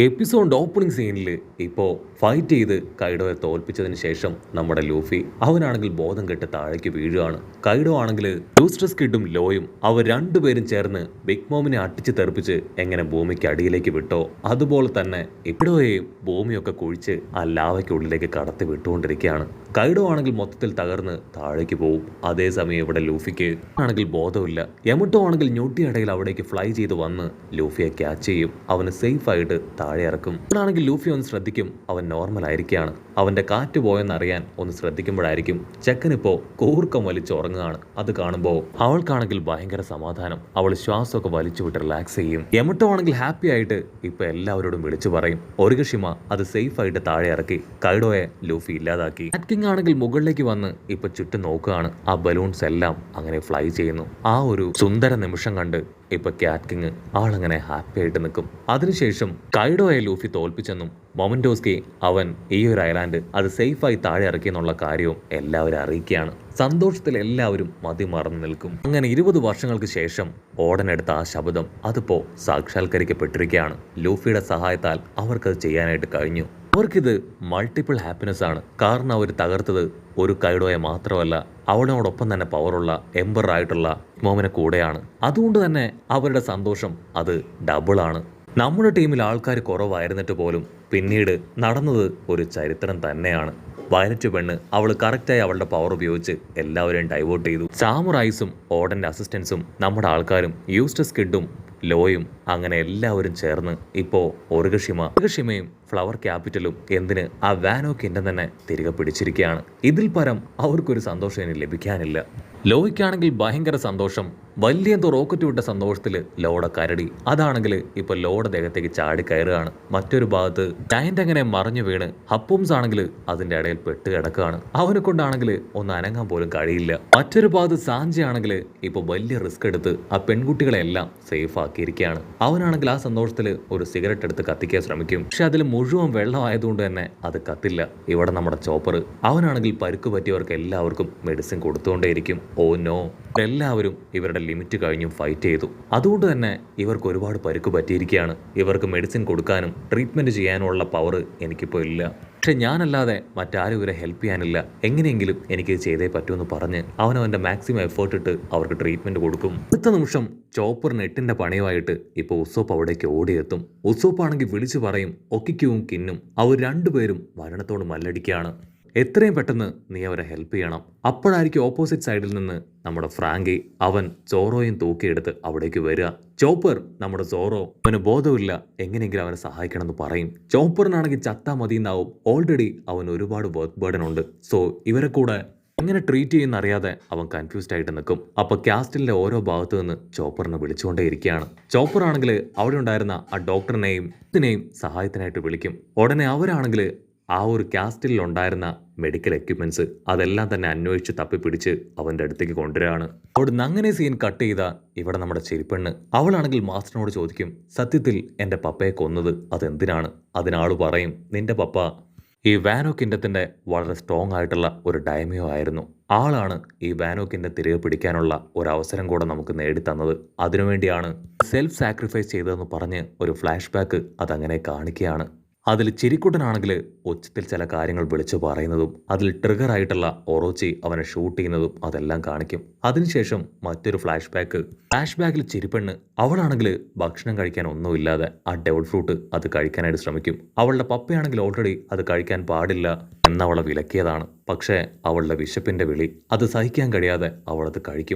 Episode opening സീനിൽ ഇപ്പോൾ fight ചെയ്ത് കൈഡോയെ തോൽപ്പിച്ചതിന് ശേഷം നമ്മുടെ ലൂഫി അവനാണെങ്കിൽ ബോധം കെട്ട് താഴേക്ക് വീഴുകയാണ്. കൈഡോ ആണെങ്കിൽ യൂസ്ട്രസ് കിഡും ലോയും അവർ രണ്ടുപേരും ചേർന്ന് ബിഗ് മോമിനെ അട്ടിച്ച് തെറിപ്പിച്ച് എങ്ങനെ ഭൂമിക്ക് അടിയിലേക്ക് വിട്ടോ അതുപോലെ തന്നെ ഇപ്പിഡോയെയും ഭൂമിയൊക്കെ കുഴിച്ച് ആ ലാവയ്ക്കുള്ളിലേക്ക് കടത്തി വിട്ടുകൊണ്ടിരിക്കുകയാണ്. കൈഡോ ആണെങ്കിൽ മൊത്തത്തിൽ തകർന്ന് താഴേക്ക് പോവും. അതേസമയം ഇവിടെ ലൂഫിക്ക് ആണെങ്കിൽ ബോധമില്ല. യമട്ടോ ആണെങ്കിൽ ഞൊട്ടിയിടയിൽ അവിടേക്ക് ഫ്ലൈ ചെയ്ത് വന്ന് ലൂഫിയെ ക്യാച്ച് ചെയ്യും. അവന് സേഫ് ആയിട്ട് താഴെ ഇറക്കും. ഇവിടാണെങ്കിൽ ലൂഫി ഒന്ന് ശ്രദ്ധിക്കും, അവൻ നോർമൽ ആയിരിക്കുകയാണ്. അവന്റെ കാറ്റ് പോയെന്നറിയാൻ ഒന്ന് ശ്രദ്ധിക്കുമ്പോഴായിരിക്കും ചെക്കനിപ്പോ കൂർക്കം വലിച്ചുറങ്ങുകയാണ്. അത് കാണുമ്പോൾ അവൾക്കാണെങ്കിൽ ഭയങ്കര സമാധാനം. അവൾ ശ്വാസമൊക്കെ വലിച്ചു വിട്ട് റിലാക്സ് ചെയ്യും. യമട്ടോ ആണെങ്കിൽ ഹാപ്പി ആയിട്ട് ഇപ്പൊ എല്ലാവരോടും വിളിച്ചു പറയും. ഒറിഗഷിമ അത് സേഫ് ആയിട്ട് താഴെ ഇറക്കി കൈഡോയെ ലൂഫി ഇല്ലാതാക്കി. കിങ് ആണെങ്കിൽ മുകളിലേക്ക് വന്ന് ഇപ്പൊ ചുറ്റും നോക്കുകയാണ്. ആ ബലൂൺസ് എല്ലാം അങ്ങനെ ഫ്ലൈ ചെയ്യുന്നു. ആ ഒരു സുന്ദര നിമിഷം കണ്ട് ഇപ്പൊ ക്യാറ്റ് കിങ് ആളങ്ങനെ ഹാപ്പി ആയിട്ട് നിൽക്കും. അതിനുശേഷം കൈഡോയെ ലൂഫി തോൽപ്പിച്ചെന്നും മൊമന്റോസ്കി അവൻ ഈ ഒരു ഐലാൻഡ് അത് സേഫായി താഴെ ഇറക്കിയെന്നുള്ള കാര്യവും എല്ലാവരും അറിയിക്കുകയാണ്. സന്തോഷത്തിൽ എല്ലാവരും മതിമറന്നു നിൽക്കും. അങ്ങനെ 20 വർഷങ്ങൾക്ക് ശേഷം ഓടനെടുത്ത ആ ശബ്ദം അതിപ്പോ സാക്ഷാത്കരിക്കപ്പെട്ടിരിക്കുകയാണ്. ലൂഫിയുടെ സഹായത്താൽ അവർക്കത് ചെയ്യാനായിട്ട് കഴിഞ്ഞു. അവർക്കിത് മൾട്ടിപ്പിൾ ഹാപ്പിനെസ് ആണ്. കാരണം അവർ തകർത്തത് ഒരു കൈഡോയെ മാത്രമല്ല, അവളോടൊപ്പം തന്നെ പവറുള്ള എംബർ ആയിട്ടുള്ള മോമിനെ കൂടെയാണ്. അതുകൊണ്ട് തന്നെ അവരുടെ സന്തോഷം അത് ഡബിളാണ്. നമ്മുടെ ടീമിൽ ആൾക്കാർ കുറവായിരുന്നിട്ട് പോലും പിന്നീട് നടന്നത് ഒരു ചരിത്രം തന്നെയാണ്. വയലറ്റ് പെണ്ണ് അവൾ കറക്റ്റായി അവളുടെ പവർ ഉപയോഗിച്ച് എല്ലാവരെയും ഡൈവേർട്ട് ചെയ്തു. സാമുറായിസും ഓർഡന്റെ അസിസ്റ്റൻസും നമ്മുടെ ആൾക്കാരും യൂസ്റ്റസ് കിഡും ലോയും അങ്ങനെ എല്ലാവരും ചേർന്ന് ഇപ്പോൾ ഒറിഗഷിമയും ഫ്ലവർ ക്യാപിറ്റലും എന്തിന് ആ വാനോ കിൻഡം തന്നെ തിരികെ പിടിച്ചിരിക്കുകയാണ്. ഇതിൽ പരം അവർക്കൊരു സന്തോഷം ഇനി ലഭിക്കാനില്ല. ലോയ്ക്കാണെങ്കിൽ ഭയങ്കര സന്തോഷം. വലിയ എന്തോ റോക്കറ്റ് വിട്ട സന്തോഷത്തിൽ ലോയുടെ കരടി അതാണെങ്കിൽ ഇപ്പൊ ലോയുടെ ദേഹത്തേക്ക് ചാടി കയറുകയാണ്. മറ്റൊരു ഭാഗത്ത് ടൈൻഡ് അങ്ങനെ മറിഞ്ഞു വീണ് ഹപ്പൂംസ് ആണെങ്കിൽ അതിന്റെ ഇടയിൽ പെട്ട് കിടക്കുകയാണ്. അവനെ കൊണ്ടാണെങ്കിൽ ഒന്ന് അനങ്ങാൻ പോലും കഴിയില്ല. മറ്റൊരു ഭാഗത്ത് സാഞ്ചി ആണെങ്കിൽ ഇപ്പൊ വലിയ റിസ്ക് എടുത്ത് ആ പെൺകുട്ടികളെല്ലാം സേഫ് ആക്കിയിരിക്കുകയാണ്. അവനാണെങ്കിൽ ആ സന്തോഷത്തിൽ ഒരു സിഗരറ്റ് എടുത്ത് കത്തിക്കാൻ ശ്രമിക്കും. പക്ഷെ അതിൽ മുഴുവൻ വെള്ളമായതുകൊണ്ട് തന്നെ അത് കത്തില്ല. ഇവിടെ നമ്മുടെ ചോപ്പർ അവനാണെങ്കിൽ പരുക്ക് പറ്റിയവർക്ക് എല്ലാവർക്കും മെഡിസിൻ കൊടുത്തുകൊണ്ടേയിരിക്കും. ഓ നോ, എല്ലാവരും ഇവരുടെ ലിമിറ്റ് കഴിഞ്ഞും ഫൈറ്റ് ചെയ്തു. അതുകൊണ്ട് തന്നെ ഇവർക്ക് ഒരുപാട് പരുക്ക് പറ്റിയിരിക്കുകയാണ്. ഇവർക്ക് മെഡിസിൻ കൊടുക്കാനും ട്രീറ്റ്മെന്റ് ചെയ്യാനുമുള്ള പവർ എനിക്കിപ്പോൾ ഇല്ല. പക്ഷെ ഞാനല്ലാതെ മറ്റാരും ഇവരെ ഹെൽപ്പ് ചെയ്യാനില്ല. എങ്ങനെയെങ്കിലും എനിക്ക് ചെയ്തേ പറ്റൂന്ന് പറഞ്ഞ് അവനവൻ്റെ മാക്സിമം എഫേർട്ട് ഇട്ട് അവർക്ക് ട്രീറ്റ്മെന്റ് കൊടുക്കും. അടുത്ത നിമിഷം ചോപ്പർ നെട്ടിന്റെ പണിയുമായിട്ട് ഇപ്പോൾ ഉസോപ്പ് അവിടേക്ക് ഓടിയെത്തും. ഉസോപ്പ് ആണെങ്കിൽ വിളിച്ചു പറയും ഒക്കിക്കുവും കിന്നും അവർ രണ്ടുപേരും മരണത്തോട് മല്ലടിക്കുകയാണ്. എത്രയും പെട്ടെന്ന് നീ അവരെ ഹെൽപ്പ് ചെയ്യണം. അപ്പോഴായിരിക്കും ഓപ്പോസിറ്റ് സൈഡിൽ നിന്ന് നമ്മുടെ ഫ്രാങ്കി അവൻ സോറോയും തൂക്കിയെടുത്ത് അവിടേക്ക് വരിക. ചോപ്പർ നമ്മുടെ സോറോ അവന് ബോധമില്ല, എങ്ങനെയെങ്കിലും അവനെ സഹായിക്കണം എന്ന് പറയും. ചോപ്പറിനാണെങ്കിൽ ചത്താ മതിയെന്നാവും. ഓൾറെഡി അവൻ ഒരുപാട് വർക്ക് ബേർഡൻ ഉണ്ട്. സോ ഇവരെ കൂടെ എങ്ങനെ ട്രീറ്റ് ചെയ്യുന്ന അറിയാതെ അവൻ കൺഫ്യൂസ്ഡ് ആയിട്ട് നിൽക്കും. അപ്പൊ കാസ്റ്റിലെ ഓരോ ഭാഗത്തു നിന്ന് ചോപ്പറിനെ വിളിച്ചുകൊണ്ടേ ഇരിക്കുകയാണ്. ചോപ്പർ ആണെങ്കിൽ അവിടെ ഉണ്ടായിരുന്ന ആ ഡോക്ടറിനെയും സഹായത്തിനായിട്ട് വിളിക്കും. ഉടനെ അവരാണെങ്കിൽ ആ ഒരു കാസ്റ്റിൽ ഉണ്ടായിരുന്ന മെഡിക്കൽ എക്യുപ്മെന്റ്സ് അതെല്ലാം തന്നെ അന്വേഷിച്ച് തപ്പിപ്പിടിച്ച് അവൻ്റെ അടുത്തേക്ക് കൊണ്ടുവരികയാണ്. അവിടുന്ന് അങ്ങനെ സീൻ കട്ട് ചെയ്ത ഇവിടെ നമ്മുടെ ചെരിപ്പെണ്ണ് അവളാണെങ്കിൽ മാസ്റ്ററിനോട് ചോദിക്കും, സത്യത്തിൽ എൻ്റെ പപ്പയെ കൊന്നത് അതെന്തിനാണ്? അതിനാള് പറയും, നിന്റെ പപ്പ ഈ വാനോ കിൻഡത്തിന്റെ വളരെ സ്ട്രോങ് ആയിട്ടുള്ള ഒരു ഡയമയോ ആയിരുന്നു. ആളാണ് ഈ വാനോ കിൻഡം തിരികെ പിടിക്കാനുള്ള ഒരു അവസരം കൂടെ നമുക്ക് നേടിത്തന്നത്. അതിനുവേണ്ടിയാണ് സെൽഫ് സാക്രിഫൈസ് ചെയ്തതെന്ന് പറഞ്ഞ് ഒരു ഫ്ലാഷ് ബാക്ക് അതങ്ങനെ കാണിക്കുകയാണ്. അതിൽ ചിരിക്കുട്ടനാണെങ്കിൽ ഉച്ചത്തിൽ ചില കാര്യങ്ങൾ വിളിച്ചു പറയുന്നതും അതിൽ ട്രിഗർ ആയിട്ടുള്ള ഒറോച്ചി അവനെ ഷൂട്ട് ചെയ്യുന്നതും അതെല്ലാം കാണിക്കും. അതിനുശേഷം മറ്റൊരു ഫ്ലാഷ് ബാക്കിൽ ചിരിപ്പെണ്ണ് അവളാണെങ്കിൽ ഭക്ഷണം കഴിക്കാൻ ഒന്നുമില്ലാതെ ആ ഡെവൽ ഫ്രൂട്ട് അത് കഴിക്കാനായിട്ട് ശ്രമിക്കും. അവളുടെ പപ്പയാണെങ്കിൽ ഓൾറെഡി അത് കഴിക്കാൻ പാടില്ല എന്നവളെ വിലക്കിയതാണ്. പക്ഷേ അവളുടെ വിശപ്പിന്റെ വിളി അത് സഹിക്കാൻ കഴിയാതെ അവളത്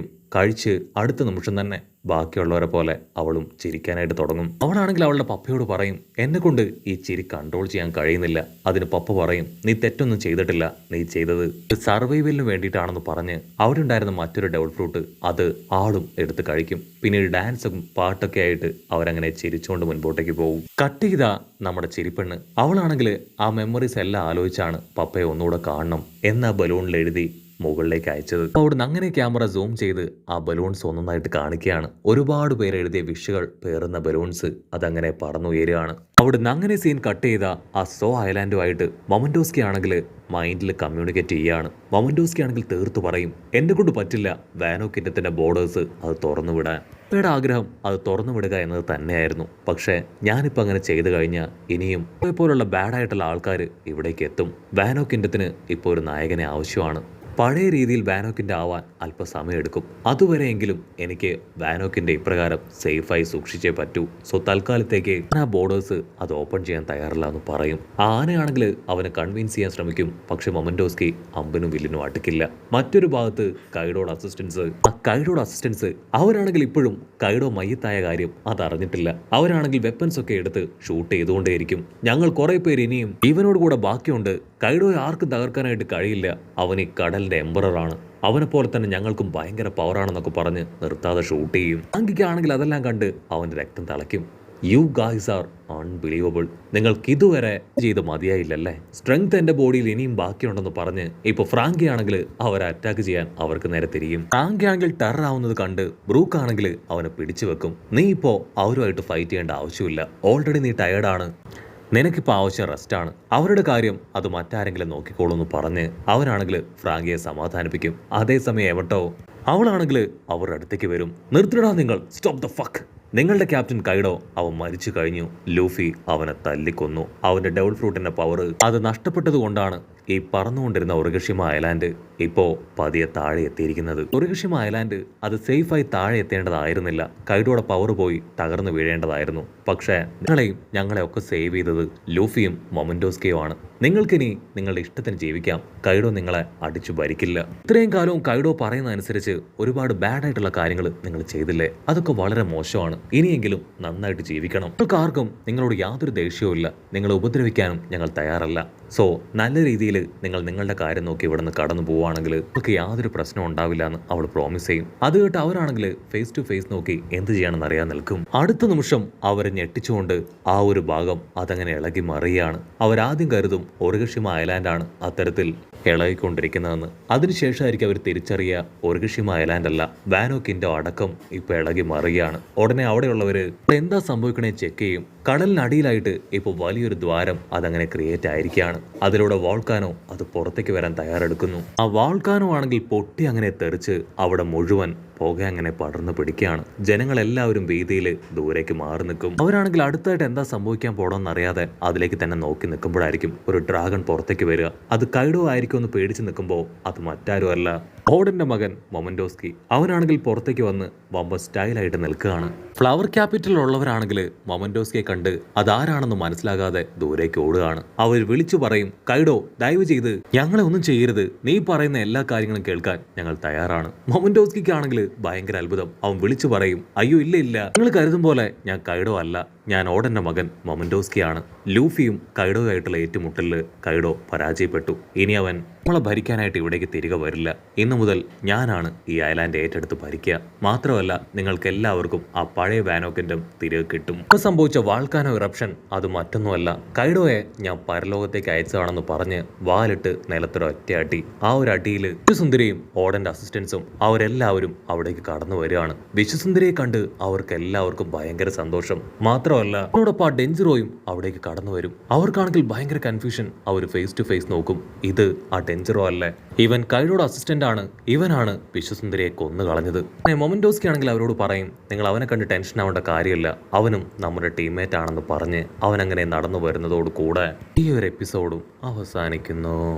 കഴിച്ച് അടുത്ത നിമിഷം തന്നെ ബാക്കിയുള്ളവരെ പോലെ അവളും ചിരിക്കാനായിട്ട് തുടങ്ങും. അവളാണെങ്കിൽ അവളുടെ പപ്പയോട് പറയും, എന്നെ കൊണ്ട് ഈ ചിരി കൺട്രോൾ ചെയ്യാൻ കഴിയുന്നില്ല. അതിന് പപ്പ പറയും, നീ തെറ്റൊന്നും ചെയ്തിട്ടില്ല, നീ ചെയ്തത് സർവൈവലിന് വേണ്ടിയിട്ടാണെന്ന് പറഞ്ഞ് അവിടെ ഉണ്ടായിരുന്ന മറ്റൊരു ഡെവൽ ഫ്രൂട്ട് അത് ആളും എടുത്ത് കഴിക്കും. പിന്നീട് ഡാൻസും പാട്ടൊക്കെ ആയിട്ട് അവരങ്ങനെ ചിരിച്ചുകൊണ്ട് മുൻപോട്ടേക്ക് പോകും. കട്ട് ചെയ്ത നമ്മുടെ ചിരിപ്പെണ്ണ് അവളാണെങ്കിൽ ആ മെമ്മറീസ് എല്ലാം ആലോചിച്ചാണ് പപ്പയെ ഒന്നുകൂടെ കാണണം എന്ന ബലൂണിൽ എഴുതി മുകളിലേക്ക് അയച്ചത്. അവിടുന്ന് അങ്ങനെ ക്യാമറ സൂം ചെയ്ത് ആ ബലൂൺസ് ഒന്നൊന്നായിട്ട് കാണിക്കുകയാണ്. ഒരുപാട് പേര് എഴുതിയ വിഷുകൾ പേറുന്ന ബലൂൺസ് അതങ്ങനെ പറന്നുയരുകയാണ്. അവിടുന്ന് അങ്ങനെ സീൻ കട്ട് ചെയ്ത ആ സോ ഐലാൻഡുമായിട്ട് മൊമന്റോസ്കി ആണെങ്കിൽ മൈൻഡിൽ കമ്മ്യൂണിക്കേറ്റ് ചെയ്യുകയാണ്. മൊമന്റോസ്കി ആണെങ്കിൽ തീർത്തു പറയും, എന്നെ കൊണ്ട് പറ്റില്ല വാനോ കിറ്റത്തിന്റെ ബോർഡേഴ്സ് അത് തുറന്നു വിടാൻ. അപ്പയുടെ ആഗ്രഹം അത് തുറന്നു വിടുക എന്നത് തന്നെയായിരുന്നു. പക്ഷേ ഞാനിപ്പോൾ അങ്ങനെ ചെയ്തു കഴിഞ്ഞാൽ ഇനിയും പോലുള്ള ബാഡായിട്ടുള്ള ആൾക്കാർ ഇവിടേക്ക് എത്തും. വാനോ കിറ്റത്തിന് ഇപ്പോൾ ഒരു നായകനെ ആവശ്യമാണ്. പഴയ രീതിയിൽ വാനോക്കിൻ്റെ ആവാൻ അല്പസമയമെടുക്കും. അതുവരെയെങ്കിലും എനിക്ക് വാനോക്കിൻ്റെ ഇപ്രകാരം സേഫായി സൂക്ഷിച്ചേ പറ്റൂ. സോ തൽക്കാലത്തേക്ക് ആ ബോർഡേഴ്സ് അത് ഓപ്പൺ ചെയ്യാൻ തയ്യാറില്ല എന്ന് പറയും. ആ ആനയാണെങ്കിൽ അവനെ കൺവിൻസ് ചെയ്യാൻ ശ്രമിക്കും. പക്ഷെ മൊമന്റോസ്കി അമ്പനും വില്ലിനും അടുക്കില്ല. മറ്റൊരു ഭാഗത്ത് കൈഡോയുടെ അസിസ്റ്റൻസ് അവരാണെങ്കിൽ ഇപ്പോഴും കൈഡോ മയ്യത്തായ കാര്യം അതറിഞ്ഞിട്ടില്ല. അവരാണെങ്കിൽ വെപ്പൻസ് ഒക്കെ എടുത്ത് ഷൂട്ട് ചെയ്തുകൊണ്ടേയിരിക്കും. ഞങ്ങൾ കുറെ പേര് ഇനിയും ഇവനോട് കൂടെ ബാക്കിയുണ്ട്. കൈഡോയെ ആർക്കും തകർക്കാനായിട്ട് കഴിയില്ല. അവൻ ഈ കടലിന്റെ എംബററാണ്. അവനെ പോലെ തന്നെ ഞങ്ങൾക്കും ഭയങ്കര പവറാണെന്നൊക്കെ പറഞ്ഞ് നിർത്താതെ ഷൂട്ട് ചെയ്യും. ആണെങ്കിൽ അതെല്ലാം കണ്ട് അവന്റെ രക്തം തിളയ്ക്കും. You guys are unbelievable. നിങ്ങൾക്ക് ഇതുവരെ ചെയ്ത് മതിയായില്ലല്ലേ? സ്ട്രെങ്ത് എന്റെ ബോഡിയിൽ ഇനിയും ബാക്കിയുണ്ടെന്ന് പറഞ്ഞ് ഇപ്പൊ ഫ്രാങ്കി ആണെങ്കിൽ അവരെ അറ്റാക്ക് ചെയ്യാൻ അവർക്ക് നേരെ തിരിയും. ഫ്രാങ്കി ആണെങ്കിൽ ടെറർ ആവുന്നത് കണ്ട് ബ്രൂക്ക് ആണെങ്കിൽ അവനെ പിടിച്ചു വെക്കും. നീ ഇപ്പോ അവരുമായിട്ട് ഫൈറ്റ് ചെയ്യേണ്ട ആവശ്യമില്ല. ഓൾറെഡി നീ ടയേർഡാണ്. നിനക്കിപ്പോൾ ആവശ്യം റെസ്റ്റാണ്. അവരുടെ കാര്യം അത് മറ്റാരെങ്കിലും നോക്കിക്കോളൂ എന്ന് പറഞ്ഞ് അവനാണെങ്കിൽ ഫ്രാങ്കിയെ സമാധാനിപ്പിക്കും. അതേസമയം എവട്ടോ അവളാണെങ്കിൽ അവരുടെ അടുത്തേക്ക് വരും. നിർത്തിടാ നിങ്ങൾ, സ്റ്റോപ്പ് ദ ഫക്ക്. നിങ്ങളുടെ ക്യാപ്റ്റൻ കൈഡോ അവൻ മരിച്ചു കഴിഞ്ഞു. ലൂഫി അവനെ തല്ലിക്കൊന്നു. അവന്റെ ഡബിൾ ഫ്രൂട്ടിന്റെ പവർ അത് നഷ്ടപ്പെട്ടത് കൊണ്ടാണ് ഈ പറന്നുകൊണ്ടിരുന്ന ഒറിഗഷിമ ഐലാൻഡ് ഇപ്പോ പതിയെ താഴെ എത്തിയിരിക്കുന്നത്. ഒറിഗഷിമ ഐലാൻഡ് അത് സേഫായി താഴെ എത്തേണ്ടതായിരുന്നില്ല. കൈഡോയുടെ പവർ പോയി തകർന്നു വീഴേണ്ടതായിരുന്നു. പക്ഷേ ഞങ്ങളെ ഒക്കെ സേവ് ചെയ്തത് ലൂഫിയും മൊമന്റോസ്കിയുമാണ്. നിങ്ങൾക്കിനി നിങ്ങളുടെ ഇഷ്ടത്തിന് ജീവിക്കാം. കൈഡോ നിങ്ങളെ അടിച്ചു ഭരിക്കില്ല. ഇത്രയും കാലവും കൈഡോ പറയുന്നതനുസരിച്ച് ഒരുപാട് ബാഡായിട്ടുള്ള കാര്യങ്ങൾ നിങ്ങൾ ചെയ്തില്ലേ? അതൊക്കെ വളരെ മോശമാണ്. ഇനിയെങ്കിലും നന്നായിട്ട് ജീവിക്കണം. നിങ്ങൾക്ക് ആർക്കും നിങ്ങളോട് യാതൊരു ദേഷ്യവും ഇല്ല. നിങ്ങളെ ഉപദ്രവിക്കാനും ഞങ്ങൾ തയ്യാറല്ല. സോ നല്ല രീതിയിൽ നിങ്ങൾ നിങ്ങളുടെ കാര്യം നോക്കി ഇവിടെ നിന്ന് കടന്നു പോവുകയാണെങ്കിൽ നിങ്ങൾക്ക് യാതൊരു പ്രശ്നവും ഉണ്ടാവില്ല എന്ന് അവൾ പ്രോമിസ് ചെയ്യും. അത് കേട്ട് അവരാണെങ്കിൽ ഫേസ് ടു ഫേസ് നോക്കി എന്ത് ചെയ്യണമെന്ന് അറിയാൻ നിൽക്കും. അടുത്ത നിമിഷം അവരെ ഞെട്ടിച്ചുകൊണ്ട് ആ ഒരു ഭാഗം അതങ്ങനെ ഇളകി മറിയാണ്. അവരാദ്യം കരുതും ഒറിഗഷിമ ഐലാൻഡാണ് അത്തരത്തിൽ ഇളകിക്കൊണ്ടിരിക്കുന്നതെന്ന്. അതിനുശേഷമായിരിക്കും അവർ തിരിച്ചറിയുക ഒറിഗഷിമ ഐലാൻഡ് അല്ല, വാനോക്കിൻ്റെ അടക്കം ഇപ്പൊ ഇളകി മറിയാണ്. ഉടനെ അവിടെയുള്ളവര് എന്താ സംഭവിക്കണേ ചെക്ക് ചെയ്യും. കടലിനടിയിലായിട്ട് ഇപ്പോൾ വലിയൊരു ദ്വാരം അതങ്ങനെ ക്രിയേറ്റ് ആയിരിക്കുകയാണ്. അതിലൂടെ വോൾക്കാനോ അത് പുറത്തേക്ക് വരാൻ തയ്യാറെടുക്കുന്നു. ആ വോൾക്കാനോ ആണെങ്കിൽ പൊട്ടി അങ്ങനെ തെറിച്ച് അവിടെ മുഴുവൻ പുക അങ്ങനെ പടർന്നു പിടിക്കുകയാണ്. ജനങ്ങളെല്ലാവരും വീതിയിൽ ദൂരേക്ക് മാറി നിൽക്കും. അവരാണെങ്കിൽ അടുത്തായിട്ട് എന്താ സംഭവിക്കാൻ പോകണമെന്നറിയാതെ അതിലേക്ക് തന്നെ നോക്കി നിൽക്കുമ്പോഴായിരിക്കും ഒരു ഡ്രാഗൺ പുറത്തേക്ക് വരിക. അത് കൈഡോ ആയിരിക്കും എന്ന് പേടിച്ച് നിൽക്കുമ്പോൾ അത് മറ്റാരും അല്ല, ഓഡന്റെ മകൻ മൊമന്റോസ്കി. അവനാണെങ്കിൽ പുറത്തേക്ക് വന്ന് വമ്പ സ്റ്റൈലായിട്ട് നിൽക്കുകയാണ്. ഫ്ലവർ ക്യാപിറ്റലിലുള്ളവരാണെങ്കിൽ മൊമന്റോസ്കിയെ കണ്ട് അതാരാണെന്ന് മനസ്സിലാകാതെ ദൂരേക്ക് ഓടുകയാണ്. അവർ വിളിച്ചു പറയും, കൈഡോ ദയവ് ചെയ്ത് ഞങ്ങളെ ഒന്നും ചെയ്യരുത്. നീ പറയുന്ന എല്ലാ കാര്യങ്ങളും കേൾക്കാൻ ഞങ്ങൾ തയ്യാറാണ്. മൊമന്റോസ്കിക്കാണെങ്കിൽ ഭയങ്കര അത്ഭുതം. അവൻ വിളിച്ചു പറയും, അയ്യോ ഇല്ല, നിങ്ങൾ കരുതും പോലെ ഞാൻ കൈഡോ അല്ല. ഞാൻ ഓഡന്റെ മകൻ മൊമന്റോസ്കിയാണ്. ലൂഫിയും കൈഡോയായിട്ടുള്ള ഏറ്റുമുട്ടലിൽ കൈഡോ പരാജയപ്പെട്ടു. ഇനി അവൻ നമ്മളെ ഭരിക്കാനായിട്ട് ഇവിടേക്ക് തിരികെ വരില്ല. ഇന്നു മുതൽ ഞാനാണ് ഈ ഐലാൻഡ് ഏറ്റെടുത്ത് ഭരിക്കുക. മാത്രമല്ല നിങ്ങൾക്ക് എല്ലാവർക്കും ആ പഴയ വാനോക്കിൻ്റെ തിരികെ കിട്ടും. ഇപ്പോൾ സംഭവിച്ച വാൾക്കാനോ ഇറപ്ഷൻ അത് മറ്റൊന്നുമല്ല, കൈഡോയെ ഞാൻ പരലോകത്തേക്ക് അയച്ചതാണെന്ന് പറഞ്ഞ് വാലിട്ട് നിലത്തൊരൊറ്റയടി. ആ ഒരു അടിയിൽ വിശ്വസുന്ദരിയും ഓഡന്റെ അസിസ്റ്റൻസും അവരെല്ലാവരും അവിടേക്ക് കടന്നു വരികയാണ്. വിശ്വസുന്ദരിയെ കണ്ട് അവർക്ക് എല്ലാവർക്കും ഭയങ്കര സന്തോഷം. മാത്രമല്ല അവരോടൊപ്പം ആ ഡെഞ്ചറോയും അവിടേക്ക് കടന്നു വരും. അവർക്കാണെങ്കിൽ ഭയങ്കര കൺഫ്യൂഷൻ. അവർ ഫേസ് ടു ഫേസ് നോക്കും. ഇത് ആ ഡെഞ്ചറോ അല്ലേ? ഇവൻ കൈഡോയുടെ അസിസ്റ്റന്റ് ആണ്. ഇവനാണ് വിശ്വസുന്ദരിയെ കൊന്നു കളഞ്ഞത്. മൊമന്റോസ്കി ആണെങ്കിൽ അവരോട് പറയും, നിങ്ങൾ അവനെ കണ്ട് ടെൻഷൻ ആവേണ്ട കാര്യമില്ല. അവനും നമ്മുടെ ടീംമേറ്റ് ആണെന്ന് പറഞ്ഞ് അവൻ അങ്ങനെ നടന്നു വരുന്നതോട് കൂടെ ഈ ഒരു എപ്പിസോഡും അവസാനിക്കുന്നു.